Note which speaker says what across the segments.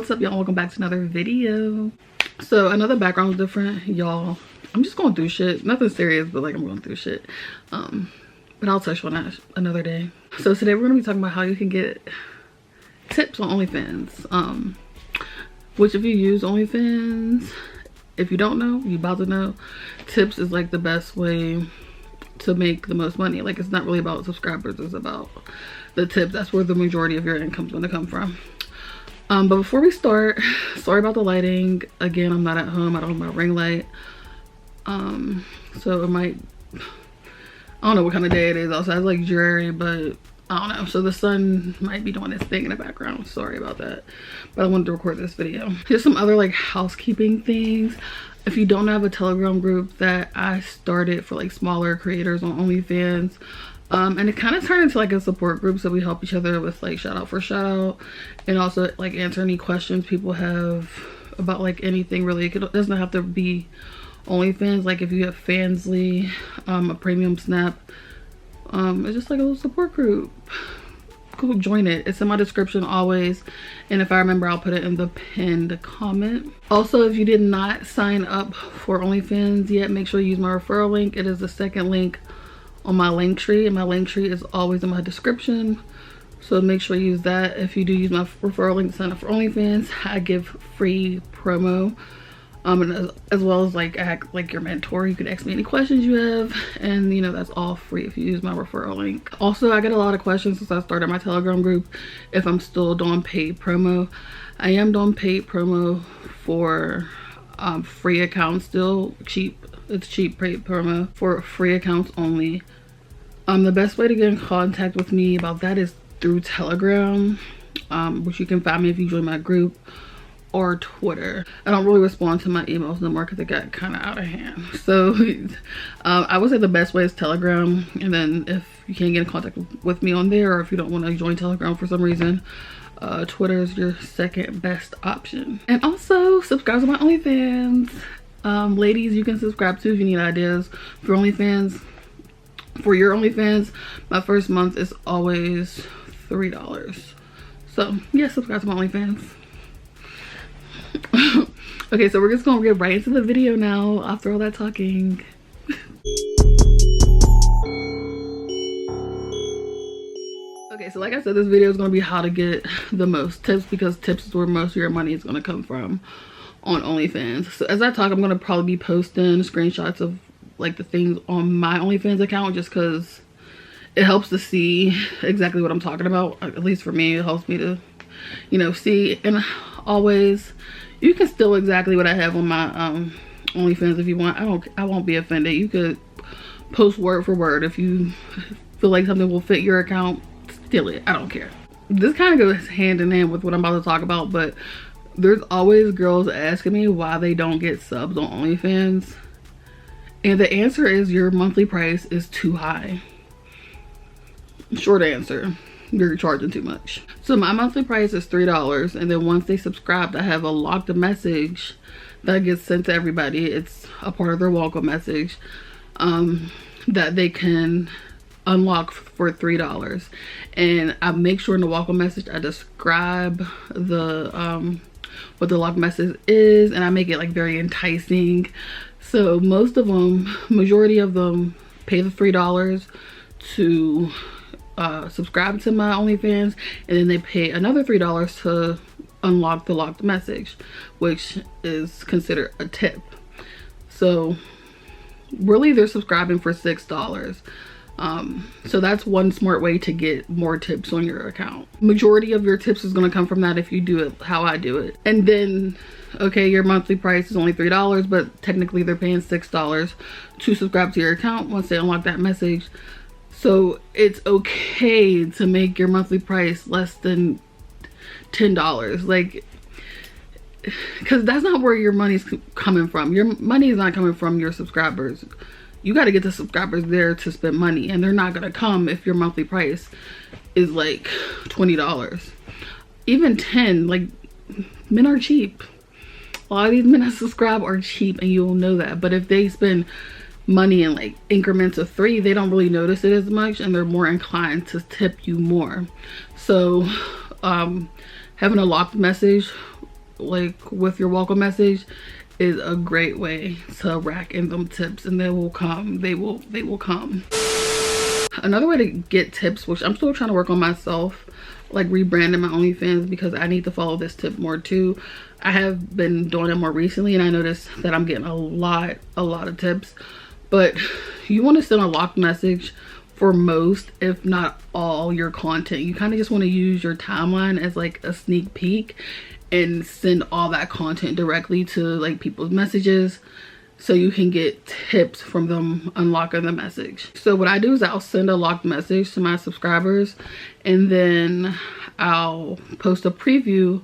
Speaker 1: What's up, y'all? Welcome back to another video. So I know the background is different, y'all. I'm just going through shit. Nothing serious, but like I'm going through shit. But I'll touch on that another day. So today we're gonna be talking about how you can get tips on OnlyFans. Which if you use OnlyFans, if you don't know, you about to know, tips is like the best way to make the most money. Like, it's not really about subscribers, it's about the tips. That's where the majority of your income's gonna come from. But before we start, sorry about the lighting. Again, I'm not at home. I don't have my ring light. So it might, I don't know what kind of day it is outside. It's like dreary, but I don't know. So the sun might be doing its thing in the background. Sorry about that. But I wanted to record this video. Here's some other like housekeeping things. If you don't have a Telegram group that I started for like smaller creators on OnlyFans, and it kind of turned into like a support group, so we help each other with like shout out for shout out, and also like answer any questions people have about like anything really. It doesn't have to be OnlyFans. Like if you have Fansly, a premium Snap, it's just like a little support group. Go join it. It's in my description always, and if I remember I'll put it in the pinned comment. Also, if you did not sign up for OnlyFans yet, make sure you use my referral link. It is the second link on my link tree, and my link tree is always in my description, so make sure you use that. If you do use my referral link to sign up for OnlyFans, I give free promo, and as well as like I act like your mentor. You can ask me any questions you have, and you know, that's all free if you use my referral link. Also, I get a lot of questions since I started my Telegram group if I'm still doing paid promo. I am doing paid promo for free accounts still. It's cheap paid promo for free accounts only. The best way to get in contact with me about that is through Telegram, which you can find me if you join my group, or Twitter. I don't really respond to my emails no more because it got kind of out of hand. So I would say the best way is Telegram, and then if you can't get in contact with me on there, or if you don't want to join Telegram for some reason, Twitter is your second best option. And also subscribe to my OnlyFans. Ladies, you can subscribe to if you need ideas for OnlyFans. For your OnlyFans, my first month is always $3. So yeah, subscribe to my OnlyFans. Okay, so we're just gonna get right into the video now after all that talking. Okay, so like I said, this video is gonna be how to get the most tips, because tips is where most of your money is gonna come from on OnlyFans. So as I talk, I'm gonna probably be posting screenshots of like the things on my OnlyFans account, just because it helps to see exactly what I'm talking about. At least for me, it helps me to, you know, see. And always, you can steal exactly what I have on my OnlyFans if you want. I won't be offended. You could post word for word. If you feel like something will fit your account, steal it. I don't care. This kind of goes hand in hand with what I'm about to talk about, but there's always girls asking me why they don't get subs on OnlyFans. And the answer is your monthly price is too high. Short answer, you're charging too much. So my monthly price is $3, and then once they subscribe, I have a locked message that gets sent to everybody. It's a part of their welcome message that they can unlock for $3. And I make sure in the welcome message I describe the what the lock message is, and I make it like very enticing. So most of them, majority of them, pay the $3 to subscribe to my OnlyFans, and then they pay another $3 to unlock the locked message, which is considered a tip. So really they're subscribing for $6. So that's one smart way to get more tips on your account. Majority of your tips is going to come from that if you do it how I do it. And then, okay, your monthly price is only $3, but technically they're paying $6 to subscribe to your account once they unlock that message. So it's okay to make your monthly price less than $10. Like, because that's not where your money's coming from. Your money is not coming from your subscribers. You got to get the subscribers there to spend money, and they're not going to come if your monthly price is like $20. Even $10. Like, men are cheap. A lot of these men that subscribe are cheap, and you'll know that. But if they spend money in like increments of $3, they don't really notice it as much, and they're more inclined to tip you more. So having a locked message like with your welcome message is a great way to rack in them tips, and they will come. They will come. Another way to get tips, which I'm still trying to work on myself, like rebranding my OnlyFans, because I need to follow this tip more too. I have been doing it more recently, and I noticed that I'm getting a lot of tips. But you want to send a locked message for most, if not all, your content. You kind of just want to use your timeline as like a sneak peek and send all that content directly to like people's messages, so you can get tips from them unlocking the message. So what I do is I'll send a locked message to my subscribers, and then I'll post a preview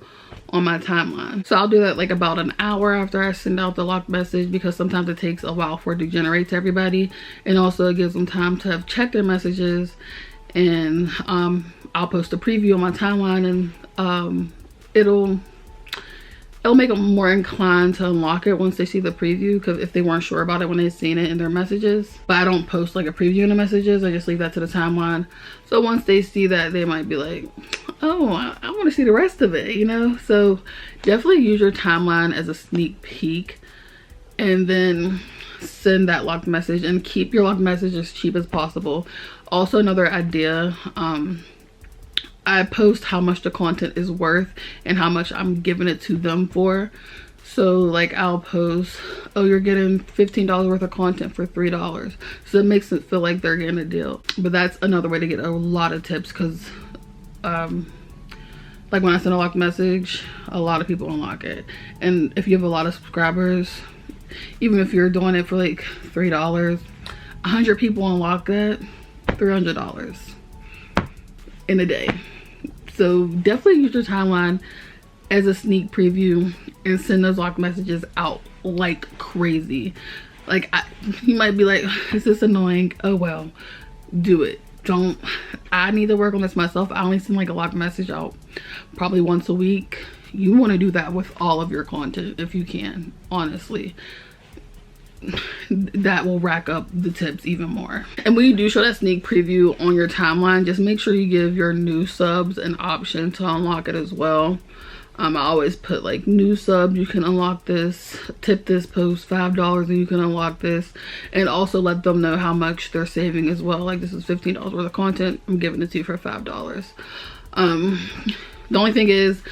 Speaker 1: on my timeline. So I'll do that like about an hour after I send out the locked message, because sometimes it takes a while for it to generate to everybody, and also it gives them time to have checked their messages. And I'll post a preview on my timeline, and it'll make them more inclined to unlock it once they see the preview, because if they weren't sure about it when they seen it in their messages. But I don't post like a preview in the messages, I just leave that to the timeline. So once they see that, they might be like, oh, I want to see the rest of it, you know? So definitely use your timeline as a sneak peek, and then send that locked message, and keep your locked message as cheap as possible. Also, another idea, I post how much the content is worth and how much I'm giving it to them for. So like I'll post, oh, you're getting $15 worth of content for $3. So it makes it feel like they're getting a deal. But that's another way to get a lot of tips, because like when I send a locked message, a lot of people unlock it. And if you have a lot of subscribers, even if you're doing it for like $3, 100 people unlock that, $300 in a day. So definitely use your timeline as a sneak preview, and send those locked messages out like crazy. Like you might be like, is this annoying? Oh well, do it. Don't. I need to work on this myself. I only send like a locked message out probably once a week. You want to do that with all of your content if you can, honestly. That will rack up the tips even more. And when you do show that sneak preview on your timeline, just make sure you give your new subs an option to unlock it as well. I always put like new subs, you can unlock this, tip this post $5 and you can unlock this, and also let them know how much they're saving as well. Like, this is $15 worth of content, I'm giving it to you for $5. The only thing is,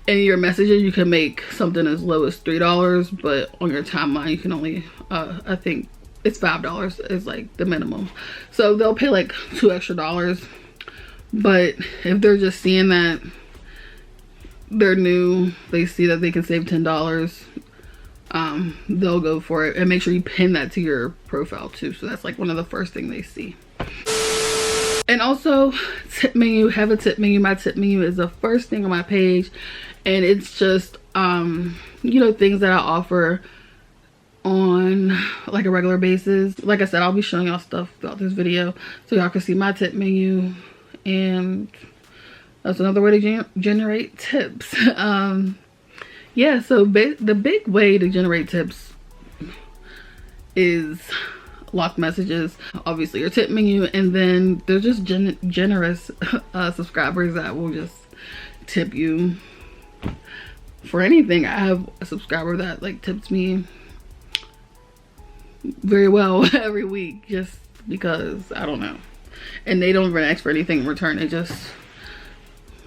Speaker 1: in your messages you can make something as low as $3, but on your timeline you can only I think it's $5 is like the minimum. So they'll pay like $2 extra. But if they're just seeing that they're new, they see that they can save $10, they'll go for it. And make sure you pin that to your profile too, so that's like one of the first things they see. And also, tip menu, have a tip menu. My tip menu is the first thing on my page, and it's just you know, things that I offer on like a regular basis. Like I said, I'll be showing y'all stuff throughout this video so y'all can see my tip menu, and that's another way to generate tips. Yeah, so the big way to generate tips is locked messages, obviously your tip menu, and then there's just generous subscribers that will just tip you for anything. I have a subscriber that like tips me very well every week, just because, I don't know, and they don't even ask for anything in return. They just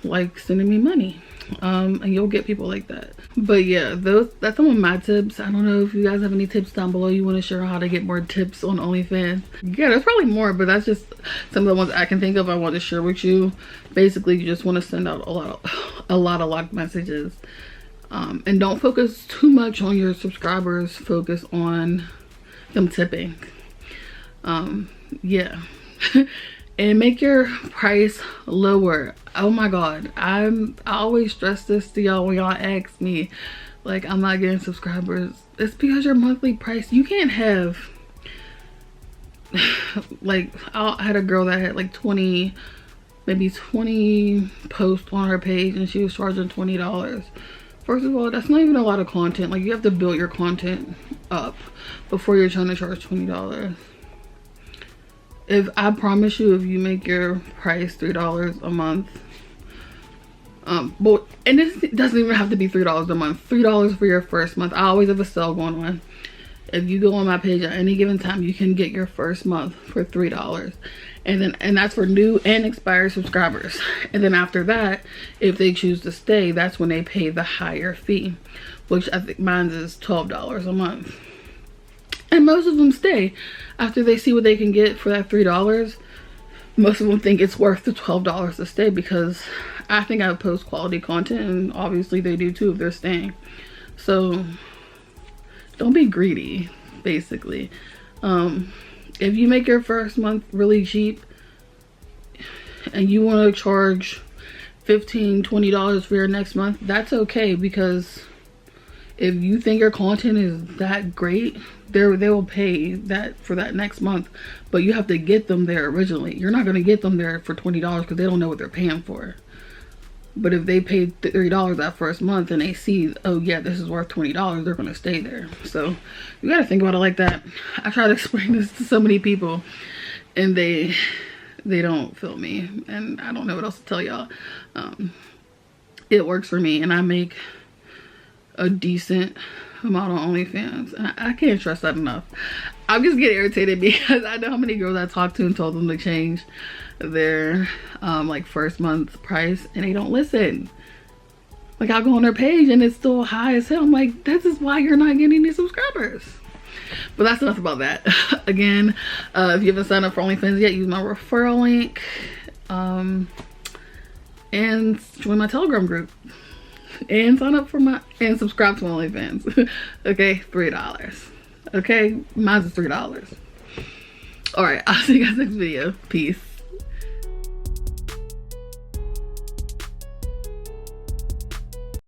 Speaker 1: like sending me money. And you'll get people like that. But yeah, that's some of my tips. I don't know if you guys have any tips down below you want to share how to get more tips on OnlyFans. Yeah, there's probably more, but that's just some of the ones I can think of I want to share with you. Basically, you just want to send out a lot of locked messages, and don't focus too much on your subscribers. Focus on them tipping. Yeah. And make your price lower. Oh my god, I always stress this to y'all when y'all ask me like I'm not getting subscribers. It's because your monthly price, you can't have like, I had a girl that had like 20 posts on her page, and she was charging $20. First of all, that's not even a lot of content. Like, you have to build your content up before you're trying to charge $20. If I promise you, if you make your price $3 a month, But and this doesn't even have to be $3 a month. $3 for your first month. I always have a sale going on. If you go on my page at any given time, you can get your first month for $3. And that's for new and expired subscribers. And then after that, if they choose to stay, that's when they pay the higher fee, which I think mine is $12 a month. And most of them stay after they see what they can get for that $3. Most of them think it's worth the $12 to stay, because I think I post quality content, and obviously they do too if they're staying. So don't be greedy, basically. If you make your first month really cheap and you want to charge $15, $20 for your next month, that's okay, because if you think your content is that great, they will pay that for that next month. But you have to get them there originally. You're not going to get them there for $20 because they don't know what they're paying for. But if they paid $30 that first month and they see, oh yeah, this is worth $20, they're going to stay there. So you got to think about it like that. I try to explain this to so many people and they don't feel me, and I don't know what else to tell y'all. It works for me, and I make a decent amount on OnlyFans, and I can't stress that enough. I'm just getting irritated because I know how many girls I talked to and told them to change their like first month price, and they don't listen. Like, I'll go on their page and it's still high as hell. I'm like, this is why you're not getting any subscribers. But that's enough about that. Again, if you haven't signed up for OnlyFans yet, use my referral link and join my Telegram group and sign up for and subscribe to my OnlyFans. Okay, $3. Okay, mine's is $3. All right, I'll see you guys next video. Peace.